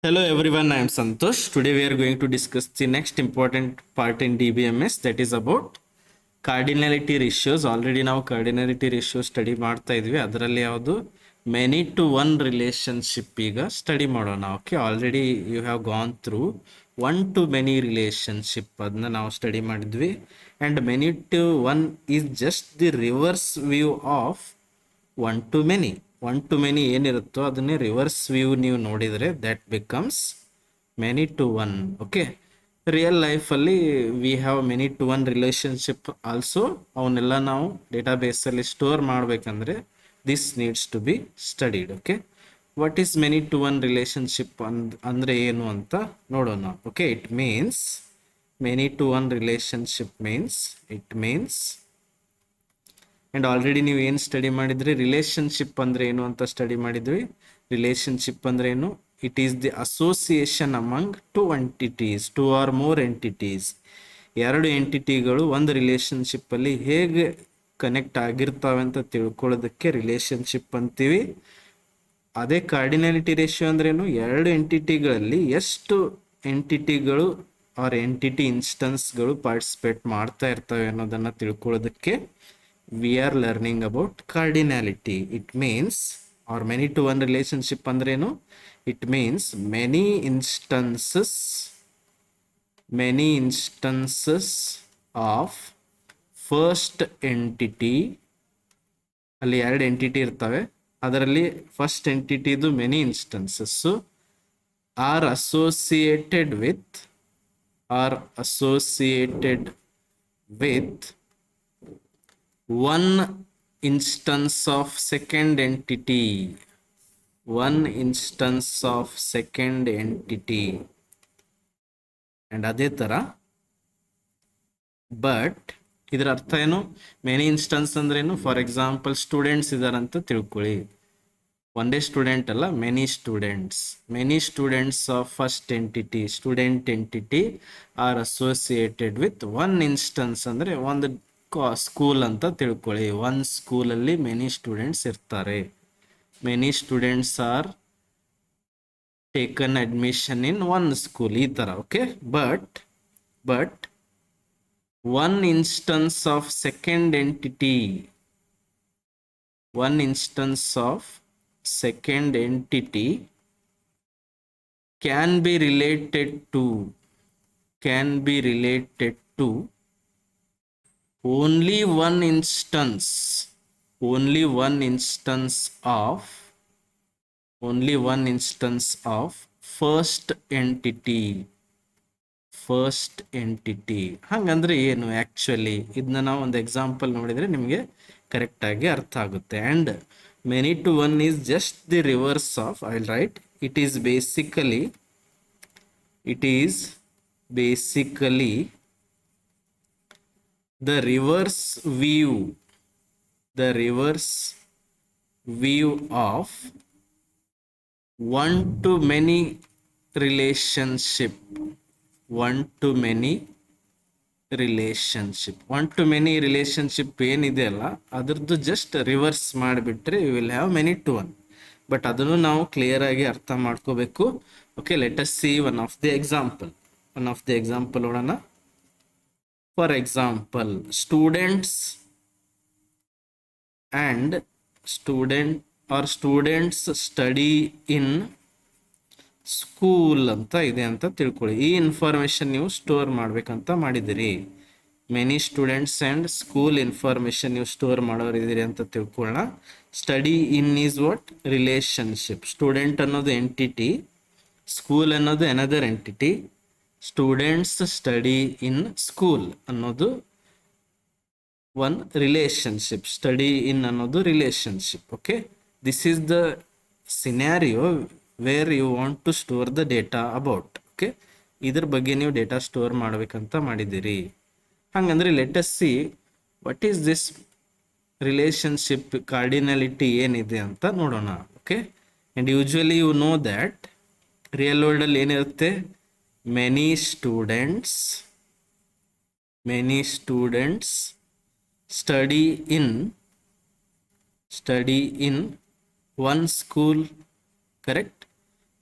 Hello everyone, I am Santosh. Today we are going to discuss the next important part in DBMS, that is about cardinality ratios. Already ನಾವು cardinality ratio ಸ್ಟಡಿ ಮಾಡ್ತಾ ಇದ್ವಿ. ಅದರಲ್ಲಿ ಯಾವುದು many to one relationship ಈಗ study ಮಾಡೋಣ. Okay, already you have gone through one to many relationship, ಅದನ್ನ ನಾವು ಸ್ಟಡಿ ಮಾಡಿದ್ವಿ. And many to one is just the reverse view of one to many. One to many ಏನಿರುತ್ತೋ ಅದನ್ನೇ reverse view ನೀವು ನೋಡಿದರೆ that becomes many to one. Okay, real ಲೈಫಲ್ಲಿ we have many to one relationship also. ಅವನ್ನೆಲ್ಲ ನಾವು ಡೇಟಾಬೇಸಲ್ಲಿ store ಮಾಡಬೇಕಂದ್ರೆ this needs to be studied. Okay, what is many to one relationship ಅಂದರೆ ಏನು ಅಂತ ನೋಡೋಣ. Okay, it means many to one relationship means and already ನೀವು ಏನು ಸ್ಟಡಿ ಮಾಡಿದ್ರಿ, ರಿಲೇಶನ್ಶಿಪ್ ಅಂದರೆ ಏನು ಅಂತ ಸ್ಟಡಿ ಮಾಡಿದ್ವಿ. ರಿಲೇಶನ್ಶಿಪ್ ಅಂದರೆ ಏನು? It is the association among two entities, two or more entities. ಎರಡು ಎಂಟಿಟಿಗಳು ಒಂದು ರಿಲೇಶನ್ಶಿಪ್ಪಲ್ಲಿ ಹೇಗೆ ಕನೆಕ್ಟ್ ಆಗಿರ್ತಾವೆ ಅಂತ ತಿಳ್ಕೊಳ್ಳೋದಕ್ಕೆ ರಿಲೇಶನ್ಶಿಪ್ ಅಂತೀವಿ. ಅದೇ ಕಾರ್ಡಿನಾಲಿಟಿ ರೇಷಿಯೋ ಅಂದ್ರೇನು? ಎರಡು ಎಂಟಿಟಿಗಳಲ್ಲಿ ಎಷ್ಟು ಎಂಟಿಟಿಗಳು ಆರ್ ಎಂಟಿಟಿ ಇನ್ಸ್ಟನ್ಸ್ಗಳು ಪಾರ್ಟಿಸಿಪೇಟ್ ಮಾಡ್ತಾ ಇರ್ತವೆ ಅನ್ನೋದನ್ನು ತಿಳ್ಕೊಳ್ಳೋದಕ್ಕೆ we are learning about cardinality. It means, or many to one relationship andrenu, it means many instances of first entity. ಅಲ್ಲಿ ಎರಡು ಎಂಟಿಟಿ ಇರ್ತವೆ, ಅದರಲ್ಲಿ ಫಸ್ಟ್ ಎಂಟಿಟಿದು many instances are associated with one instance of second entity. And ಅದೇ ಥರ but ಇದರ ಅರ್ಥ ಏನು? ಮೆನಿ ಇನ್ಸ್ಟನ್ಸ್ ಅಂದ್ರೇನು? ಫಾರ್ ಎಕ್ಸಾಂಪಲ್ ಸ್ಟೂಡೆಂಟ್ಸ್ ಇದಾರಂತ ತಿಳ್ಕೊಳ್ಳಿ. ಒಂದೇ ಸ್ಟೂಡೆಂಟ್ ಅಲ್ಲ, many students of first entity, student entity are associated with one instance. ಅಂದರೆ ಒಂದು ಸ್ಕೂಲ್ ಅಂತ ತಿಳ್ಕೊಳ್ಳಿ. ಒನ್ ಸ್ಕೂಲಲ್ಲಿ ಮೆನಿ ಸ್ಟೂಡೆಂಟ್ಸ್ ಇರ್ತಾರೆ. Many students are taken admission in one school, ಈ ಥರ. Okay, but one instance of second entity can be related to only one instance of first entity. ಹಂಗಂದ್ರೆ ಏನು ಆ್ಯಕ್ಚುಲಿ? ಇದನ್ನ ನಾವು ಒಂದು ಎಕ್ಸಾಂಪಲ್ ನೋಡಿದರೆ ನಿಮಗೆ ಕರೆಕ್ಟಾಗಿ ಅರ್ಥ ಆಗುತ್ತೆ. And many to one is just the reverse of, I will write, it is basically the reverse view of one to many relationship. One to many relationship ಏನಿದೆ ಅಲ್ಲ, ಅದ್ರದ್ದು ಜಸ್ಟ್ ರಿವರ್ಸ್ ಮಾಡಿಬಿಟ್ರೆ you will have many to one. But ಅದನ್ನು ನಾವು clear ಆಗಿ ಅರ್ಥ ಮಾಡ್ಕೋಬೇಕು. Okay, let us see one of the example ನೋಡೋಣ. For example, students study in school ಅಂತ ಇದೆ ಅಂತ ತಿಳ್ಕೊಳ್ಳಿ. ಈ ಇನ್ಫಾರ್ಮೇಶನ್ ನೀವು ಸ್ಟೋರ್ ಮಾಡ್ಬೇಕಂತ ಮಾಡಿದಿರಿ. Many students and school information ನೀವು ಸ್ಟೋರ್ ಮಾಡೋರಿದ್ದೀರಿ ಅಂತ ತಿಳ್ಕೊಳ್ಳೋಣ. Study in is what? Relationship. Student ಅನ್ನೋದು ಎಂಟಿಟಿ, ಸ್ಕೂಲ್ ಅನ್ನೋದು another entity. Students study in school ಅನ್ನೋದು ಒನ್ ರಿಲೇಶನ್ಶಿಪ್, ಸ್ಟಡಿ ಇನ್ ಅನ್ನೋದು relationship. Okay, this is the scenario where you want to store the data about. Okay, ಇದ್ರ ಬಗ್ಗೆ ನೀವು data store ಮಾಡಬೇಕಂತ ಮಾಡಿದ್ದೀರಿ. ಹಾಗಂದ್ರೆ let us see what is this relationship cardinality ಏನಿದೆ ಅಂತ ನೋಡೋಣ. Okay, and usually you know that real ವರ್ಲ್ಡಲ್ಲಿ ಏನಿರುತ್ತೆ? many students study in one school, correct?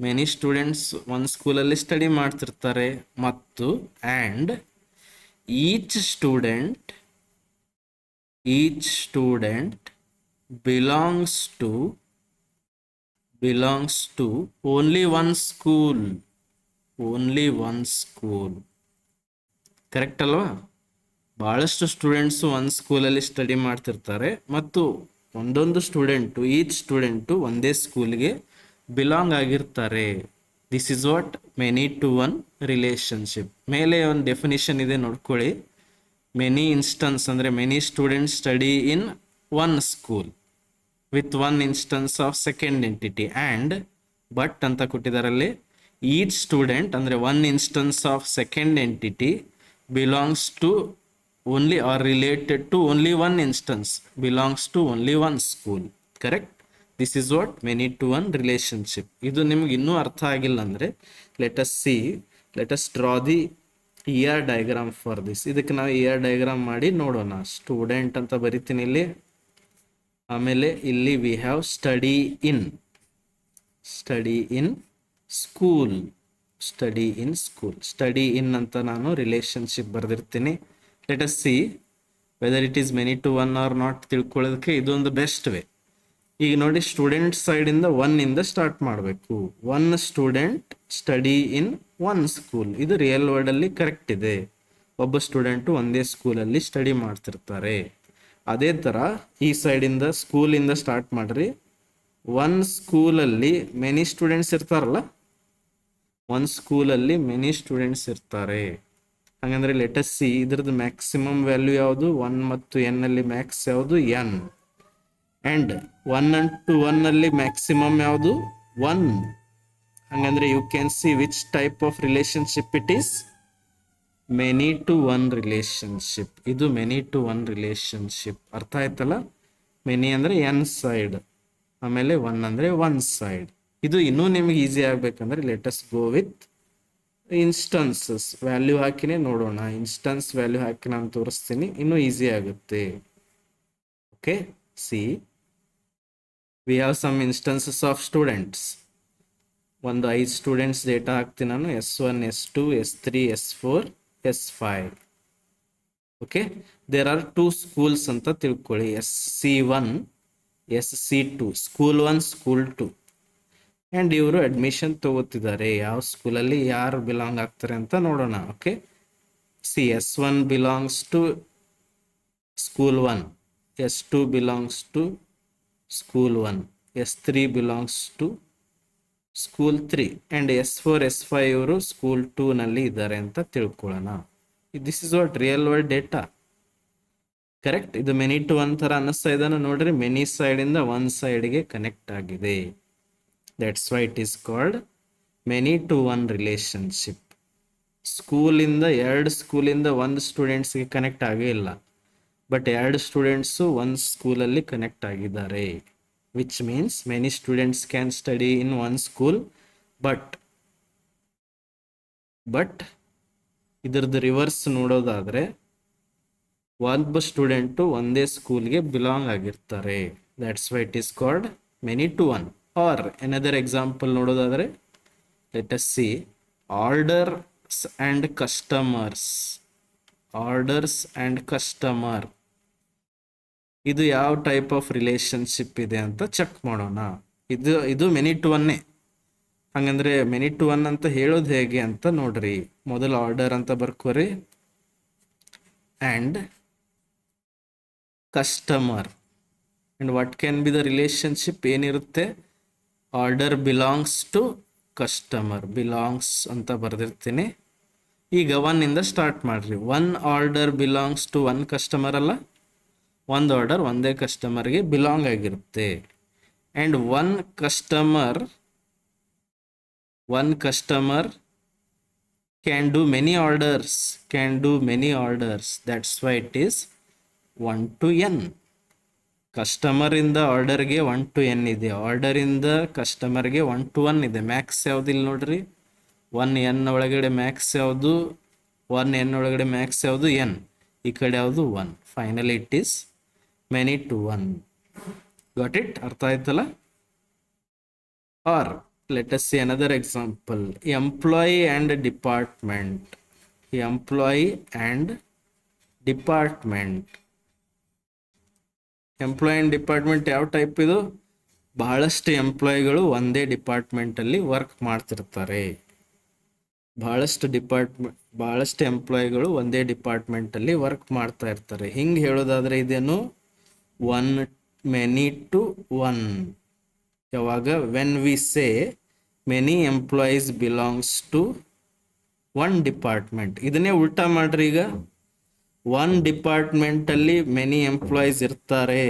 Many students ಒಂದು ಸ್ಕೂಲಲ್ಲಿ ಸ್ಟಡಿ ಮಾಡ್ತಿರ್ತಾರೆ, ಮತ್ತು and each student belongs to only one school. Correct ಅಲ್ವಾ? ಭಾಳಷ್ಟು ಸ್ಟೂಡೆಂಟ್ಸು ಒಂದು ಸ್ಕೂಲಲ್ಲಿ ಸ್ಟಡಿ ಮಾಡ್ತಿರ್ತಾರೆ, ಮತ್ತು ಒಂದೊಂದು ಸ್ಟೂಡೆಂಟು, ಈಚ್ ಸ್ಟೂಡೆಂಟು ಒಂದೇ ಸ್ಕೂಲ್ಗೆ ಬಿಲಾಂಗ್ ಆಗಿರ್ತಾರೆ. This is what many to one relationship. ಮೇಲೆ ಒಂದು ಡೆಫಿನಿಷನ್ ಇದೆ ನೋಡ್ಕೊಳ್ಳಿ. ಮೆನಿ ಇನ್ಸ್ಟನ್ಸ್ ಅಂದರೆ many students study in one school with one instance of second entity, and but ಅಂತ ಕೊಟ್ಟಿದ್ದಾರಲ್ಲಿ ಈಚ್ ಸ್ಟೂಡೆಂಟ್ ಅಂದರೆ one instance of second entity belongs to only or related to only one instance belongs to only one school. Correct? This is what many to one relationship. ಇದು ನಿಮ್ಗೆ ಇನ್ನೂ ಅರ್ಥ ಆಗಿಲ್ಲ ಅಂದರೆ let us draw the year diagram for this. ಇದಕ್ಕೆ ನಾವು year diagram ಮಾಡಿ ನೋಡೋಣ. ಸ್ಟೂಡೆಂಟ್ ಅಂತ ಬರಿತೀನಿ ಇಲ್ಲಿ, ಆಮೇಲೆ ಇಲ್ಲಿ we have study in school. Study in ಅಂತ ನಾನು ರಿಲೇಶನ್ಶಿಪ್ ಬರೆದಿರ್ತೀನಿ. Let us see whether it is many to one or not ತಿಳ್ಕೊಳ್ಳೋದಕ್ಕೆ ಇದೊಂದು ಬೆಸ್ಟ್ ವೇ. ಈಗ ನೋಡಿ, ಸ್ಟೂಡೆಂಟ್ ಸೈಡಿಂದ ಒನ್ನಿಂದ ಸ್ಟಾರ್ಟ್ ಮಾಡಬೇಕು. One student study in one school. ಇದು ರಿಯಲ್ ವರ್ಡಲ್ಲಿ ಕರೆಕ್ಟ್ ಇದೆ. ಒಬ್ಬ ಸ್ಟೂಡೆಂಟು ಒಂದೇ ಸ್ಕೂಲಲ್ಲಿ ಸ್ಟಡಿ ಮಾಡ್ತಿರ್ತಾರೆ. ಅದೇ ಥರ ಈ ಸೈಡಿಂದ ಸ್ಕೂಲಿಂದ ಸ್ಟಾರ್ಟ್ ಮಾಡ್ರಿ. ಒನ್ ಸ್ಕೂಲಲ್ಲಿ ಮೆನಿ ಸ್ಟೂಡೆಂಟ್ಸ್ ಇರ್ತಾರಲ್ಲ, ಒಂದು ಸ್ಕೂಲಲ್ಲಿ ಮೆನಿ ಸ್ಟೂಡೆಂಟ್ಸ್ ಇರ್ತಾರೆ. ಹಾಗಂದ್ರೆ ಲೆಟ್ ಅಸ್ ಸಿ ಇದ್ರದ್ದು ಮ್ಯಾಕ್ಸಿಮಮ್ ವ್ಯಾಲ್ಯೂ ಯಾವುದು? 1 ಮತ್ತು n ಅಲ್ಲಿ ಮ್ಯಾಕ್ಸ್ ಯಾವುದು? n. ಆ್ಯಂಡ್ 1 to 1 ಅಲ್ಲಿ ಮ್ಯಾಕ್ಸಿಮಮ್ ಯಾವುದು? 1. ಹಾಗಂದ್ರೆ you can see which type of relationship it is? Many to one relationship. ಇದು ಮೆನಿ ಟು ಒನ್ ರಿಲೇಶನ್ಶಿಪ್. ಅರ್ಥ ಆಯ್ತಲ್ಲ? ಮೆನಿ ಅಂದರೆ n ಸೈಡ್, ಆಮೇಲೆ 1 ಅಂದರೆ 1 ಸೈಡ್. ಇದು ಇನ್ನೂ ನಿಮಗೆ ಈಸಿ ಆಗ್ಬೇಕಂದ್ರೆ let us go with instances. Value ಹಾಕಿನೇ ನೋಡೋಣ. ಇನ್ಸ್ಟನ್ಸ್ ವ್ಯಾಲ್ಯೂ ಹಾಕಿ ನಾನು ತೋರಿಸ್ತೀನಿ, ಇನ್ನೂ ಈಸಿ ಆಗುತ್ತೆ. Okay, see we have some instances of students. ಒಂದು 5 ಸ್ಟೂಡೆಂಟ್ಸ್ ಡೇಟಾ ಹಾಕ್ತೀನಿ ನಾನು. S1, S2, S3, S4, S5. Okay, there are 2 schools ಅಂತ ತಿಳ್ಕೊಳ್ಳಿ. SC1, SC2, school 1, school 2. And ಇವರು ಅಡ್ಮಿಷನ್ ತಗೋತಿದ್ದಾರೆ. ಯಾವ ಸ್ಕೂಲಲ್ಲಿ ಯಾರು ಬಿಲಾಂಗ್ ಆಗ್ತಾರೆ ಅಂತ ನೋಡೋಣ. Okay, see S1 belongs to school 1, S2 belongs to school 1, S3 belongs to school 3, and S4, S5 ಇವರು ಸ್ಕೂಲ್ 2 ನಲ್ಲಿ ಇದ್ದಾರೆ ಅಂತ ತಿಳ್ಕೊಳ್ಳೋಣ. This is what real world data. Correct? ಇದು ಮೆನಿ ಟು ಒನ್ ಥರ ಅನ್ನಿಸ್ತಾ ಇದ್ದಾನೆ ನೋಡ್ರಿ. ಮೆನಿ ಸೈಡಿಂದ ಒನ್ ಸೈಡ್ಗೆ ಕನೆಕ್ಟ್ ಆಗಿದೆ. That's why it is called many to one relationship. ಸ್ಕೂಲಿಂದ 2 ಸ್ಕೂಲಿಂದ 1 ಸ್ಟೂಡೆಂಟ್ಸ್ಗೆ ಕನೆಕ್ಟ್ ಆಗೇ ಇಲ್ಲ, ಬಟ್ 2 ಸ್ಟೂಡೆಂಟ್ಸು ಒಂದು ಸ್ಕೂಲಲ್ಲಿ ಕನೆಕ್ಟ್ ಆಗಿದ್ದಾರೆ. Which means many students can study in one school, but ಇದರದ್ದು ರಿವರ್ಸ್ ನೋಡೋದಾದರೆ ಒಬ್ಬ ಸ್ಟೂಡೆಂಟು ಒಂದೇ ಸ್ಕೂಲ್ಗೆ ಬಿಲಾಂಗ್ ಆಗಿರ್ತಾರೆ. That's why it is called many to one. Or another example ನೋಡೋದಾದರೆ let us see orders and customer. ಇದು ಯಾವ ಟೈಪ್ ಆಫ್ ರಿಲೇಶನ್ಶಿಪ್ ಇದೆ ಅಂತ ಚೆಕ್ ಮಾಡೋಣ. ಇದು ಮೆನಿ ಟು ಒನ್ನೇ. ಹಾಗಂದ್ರೆ ಮೆನಿ ಟು ಒನ್ ಅಂತ ಹೇಳೋದು ಹೇಗೆ ಅಂತ ನೋಡ್ರಿ. ಮೊದಲು ಆರ್ಡರ್ ಅಂತ ಬರ್ಕೋರಿ, and customer. And what can be the relationship? ಏನಿರುತ್ತೆ? Order belongs to customer. Belongs ಅಂತ ಬರೆದಿರ್ತೀನಿ. ಈಗ 1 ಇಂದ ಸ್ಟಾರ್ಟ್ ಮಾಡ್ರಿ. 1 ಆರ್ಡರ್ ಬಿಲಾಂಗ್ಸ್ ಟು 1 ಕಸ್ಟಮರ್ ಅಲ್ಲ, ಒಂದು ಆರ್ಡರ್ ಒಂದೇ ಕಸ್ಟಮರ್ಗೆ ಬಿಲಾಂಗ್ ಆಗಿರುತ್ತೆ. And one customer can do many orders. That's why it is 1 to n. ಕಸ್ಟಮರಿಂದ ಆರ್ಡರ್ಗೆ 1 to n ಇದೆ, ಆರ್ಡರಿಂದ ಕಸ್ಟಮರ್ಗೆ 1 to 1 ಇದೆ. ಮ್ಯಾಕ್ಸ್ ಯಾವ್ದು ಇಲ್ಲಿ ನೋಡ್ರಿ. 1n ಒಳಗಡೆ ಮ್ಯಾಕ್ಸ್ ಯಾವುದು? 1n ಒಳಗಡೆ ಮ್ಯಾಕ್ಸ್ ಯಾವುದು? n. ಈ ಕಡೆ ಯಾವುದು? 1. Finally it is many to one. Got it? ಅರ್ಥ ಆಯ್ತಲ್ಲ? Or let us see another example. Employee and department. Employee and department. Employee and department ಯಾವ ಟೈಪ್ ಇದು? ಬಹಳಷ್ಟು ಎಂಪ್ಲಾಯಿಗಳು ಒಂದೇ ಡಿಪಾರ್ಟ್ಮೆಂಟ್ ಅಲ್ಲಿ ವರ್ಕ್ ಮಾಡ್ತಿರ್ತಾರೆ. ಬಹಳಷ್ಟು ಎಂಪ್ಲಾಯಿಗಳು ಒಂದೇ ಡಿಪಾರ್ಟ್ಮೆಂಟ್ ಅಲ್ಲಿ ವರ್ಕ್ ಮಾಡ್ತಾ ಇರ್ತಾರೆ. ಹಿಂಗೆ ಹೇಳೋದಾದ್ರೆ ಇದೇನು ಒನ್ ಮೆನಿ ಟು ಒನ್. ಯಾವಾಗ when we say many employees belongs to one department. ಇದನ್ನೇ ಉಲ್ಟಾ ಮಾಡ್ರಿ. ಈಗ ಒನ್ ಡಿಪಾರ್ಟ್ಮೆಂಟ್ ಅಲ್ಲಿ ಮೆನಿ ಎಂಪ್ಲಾಯೀಸ್ ಇರ್ತಾರೆ.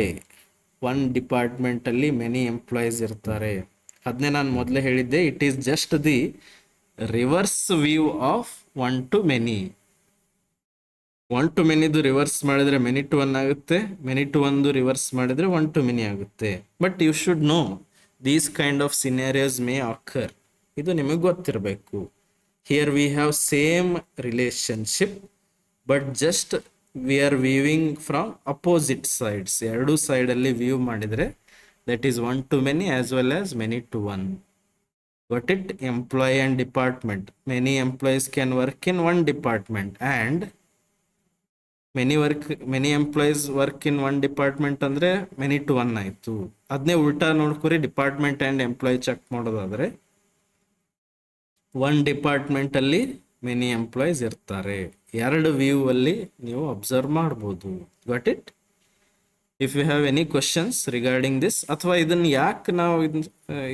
ಒನ್ ಡಿಪಾರ್ಟ್ಮೆಂಟ್ ಅಲ್ಲಿ ಮೆನಿ ಎಂಪ್ಲಾಯೀಸ್ ಇರ್ತಾರೆ. ಅದನ್ನೇ ನಾನು ಮೊದಲೇ ಹೇಳಿದ್ದೆ, it is just the reverse view of one to many. One to ಮೆನಿದು ರಿವರ್ಸ್ ಮಾಡಿದ್ರೆ ಮೆನಿ ಟು ಒನ್ ಆಗುತ್ತೆ, ಮೆನಿ ಟು ಒಂದು ರಿವರ್ಸ್ ಮಾಡಿದ್ರೆ ಒನ್ ಟು ಮೆನಿ ಆಗುತ್ತೆ. But you should no these kind of scenarios may occur. ಇದು ನಿಮಗೆ ಗೊತ್ತಿರಬೇಕು. Here we have same relationship, but just we are viewing from opposite sides. ಎರಡೂ ಸೈಡಲ್ಲಿ view ಮಾಡಿದರೆ that is one to many as well as many to one. Got it? Employee and department. Many employees can work in one department, and many employees work in one department ಅಂದ್ರೆ many to one ಆಯ್ತು. ಅದನ್ನೇ ಉಲ್ಟಾ ನೋಡ್ಕೊರಿ, department and employee check ಮಾಡೋದಾದ್ರೆ one department ಅಲ್ಲಿ many employees ಇರ್ತಾರೆ. ಎರಡು view ಅಲ್ಲಿ ನೀವು ಅಬ್ಸರ್ವ್ ಮಾಡ್ಬೋದು. Got it? If you have any questions regarding this, ಅಥವಾ ಇದನ್ನ ಯಾಕೆ ನಾವು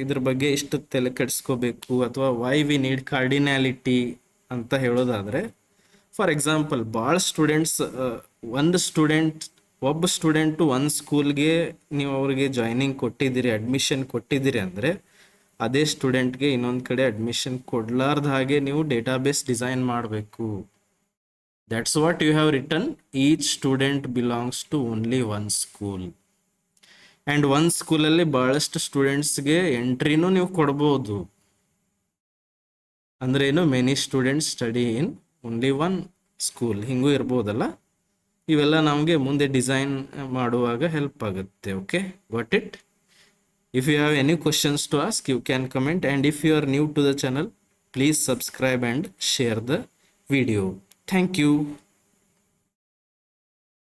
ಇದ್ರ ಬಗ್ಗೆ ಇಷ್ಟು ತಲೆ ಕೆಡಿಸ್ಕೋಬೇಕು, ಅಥವಾ ವೈ ವಿ ನೀಡ್ ಕಾರ್ಡಿನಾಲಿಟಿ ಅಂತ ಹೇಳೋದಾದ್ರೆ, ಫಾರ್ ಎಕ್ಸಾಂಪಲ್ ಭಾಳ ಸ್ಟೂಡೆಂಟ್ಸ್, ಒಬ್ಬ ಸ್ಟೂಡೆಂಟು ಒಂದು ಸ್ಕೂಲ್ಗೆ ನೀವು ಅವ್ರಿಗೆ ಜಾಯ್ನಿಂಗ್ ಕೊಟ್ಟಿದ್ದೀರಿ, ಅಡ್ಮಿಷನ್ ಕೊಟ್ಟಿದ್ದೀರಿ ಅಂದರೆ ಅದೇ ಸ್ಟೂಡೆಂಟ್ಗೆ ಇನ್ನೊಂದು ಕಡೆ ಅಡ್ಮಿಷನ್ ಕೊಡ್ಲಾರ್ದ ಹಾಗೆ ನೀವು ಡೇಟಾಬೇಸ್ ಡಿಸೈನ್ ಮಾಡಬೇಕು. That's what you have written. Each student belongs to only one school. And one school ಅಲ್ಲಿ ಬಹಳಷ್ಟು ಸ್ಟೂಡೆಂಟ್ಸ್ಗೆ ಎಂಟ್ರಿನೂ ನೀವು ಕೊಡ್ಬೋದು. ಅಂದ್ರೆ ಏನು, many students study in only one school, ಹಿಂಗೂ ಇರ್ಬೋದಲ್ಲ. ಇವೆಲ್ಲ ನಮಗೆ ಮುಂದೆ ಡಿಸೈನ್ ಮಾಡುವಾಗ ಹೆಲ್ಪ್ ಆಗುತ್ತೆ. Okay, got it? If you have any questions to ask, you can comment, and if you are new to the channel, please subscribe and share the video. Thank you.